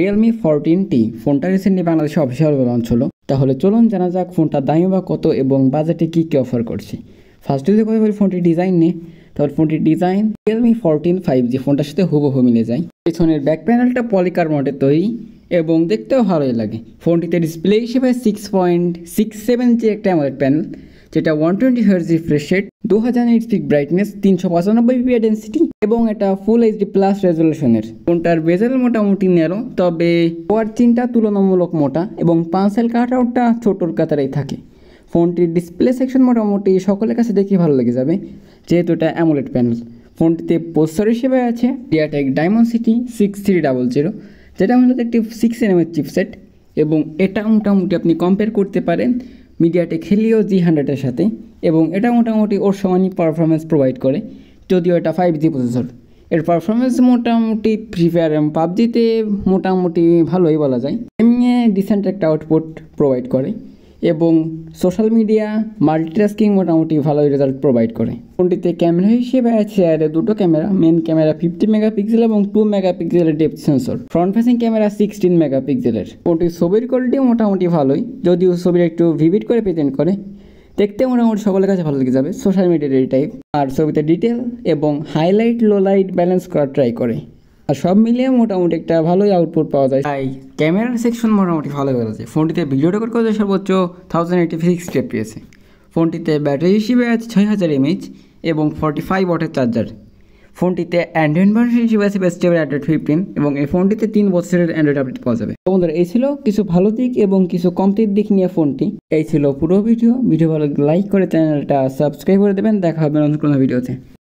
Realme 14T ফোনটা recently বাংলাদেশে official launch হলো। তাহলে চলুন জানা যাক ফোনটার দামই বা কত এবং বাজেটে কী কী অফার করছে। ফার্স্ট যদি কথা বলি ফোনটির ডিজাইন নিয়ে, তাহলে ফোনটির ডিজাইন রিয়েলমি 14 5G ফোনটার সাথে হুবহু মিলে যায়। পেছনের ব্যাক প্যানেলটা পলিকার্বনেটের তৈরি এবং দেখতেও ভালোই লাগে। ফোনটিতে ডিসপ্লে হিসেবে 6.67 ইঞ্চি একটা অ্যামোলেড প্যানেল, যেটা 120 Hz refresh rate, 2000 nits pick brightness, 395 ppi density এবং এটা ফুল এইচডি প্লাস রেজলিউশনের। ফোনটার বেজেল মোটামুটি ন্যারো, তবে ওয়ার চিনটা তুলনামূলক মোটা এবং পাঁচেল কাট আউটটা ছোটোর কাতারেই থাকে। ফোনটির ডিসপ্লে সেকশন মোটামুটি সকলের কাছে দেখে ভালো লেগে যাবে, যেহেতু এটা অ্যামোলেড প্যানেল। ফোনটিতে প্রসেসর হিসেবে আছে MediaTek Dimensity 6300, যেটা মূলত একটি 6nm চিপসেট এবং এটা মোটামুটি আপনি কম্পেয়ার করতে পারেন MediaTek Helio G100 এর সাথে, এবং এটা মোটামুটি ওর সমানই পারফরমেন্স প্রোভাইড করে, যদিও এটা 5G প্রসেসর। এর পারফরমেন্স মোটামুটি ফ্রি ফায়ার এবং পাবজিতে মোটামুটি ভালোই বলা যায়। গেমিংয়ে ডিসেন্ট একটা আউটপুট প্রোভাইড করে এবং সোশ্যাল মিডিয়া মাল্টিটাস্কিং মোটামুটি ভালোই রেজাল্ট প্রোভাইড করে। ফোনটিতে ক্যামেরা হিসেবে আছে দুটো ক্যামেরা, মেন ক্যামেরা 50 মেগাপিক্সেল এবং 2 মেগাপিক্সেলের depth sensor, front facing camera 16 মেগাপিক্সেলের। ফোনটির ছবির কোয়ালিটি মোটামুটি ভালোই, যদিও ছবির একটু ভিভিড করে প্রেজেন্ট করে, দেখতে মোটামুটি সকলের কাছে ভালো লেগে যাবে। সোশ্যাল মিডিয়ার এই টাইপ, আর ছবিতে ডিটেল এবং হাইলাইট লো লাইট ব্যালেন্স করার ট্রাই করে, আর সব মিলিয়ে মোটামুটি একটা ভালোই আউটপুট পাওয়া যায়। তাই ক্যামেরার সেকশন মোটামুটি ভালো করা যায়। ফোনটিতে ভিডিও রেকর্ড করা যায় সর্বোচ্চ 1080p 60 fps। ফোনটিতে ব্যাটারি হিসেবে আছে 6000 mAh এবং 45 ওয়াটের চার্জার। ফোনটিতে অ্যান্ড্রয়েড ভার্সন হিসেবে আছে স্টেবল অ্যান্ড্রয়েড 15 এবং এই ফোনটিতে 3 বছরের অ্যান্ড্রয়েড আপডেট পাওয়া যাবে। তো বন্ধুরা, এই ছিল কিছু ভালো দিক এবং কিছু কমতির দিক নিয়ে ফোনটি। এই ছিল পুরো ভিডিও ভালো লাইক করে চ্যানেলটা সাবস্ক্রাইব করে দেবেন। দেখা হবে নতুন কোনো ভিডিওতে।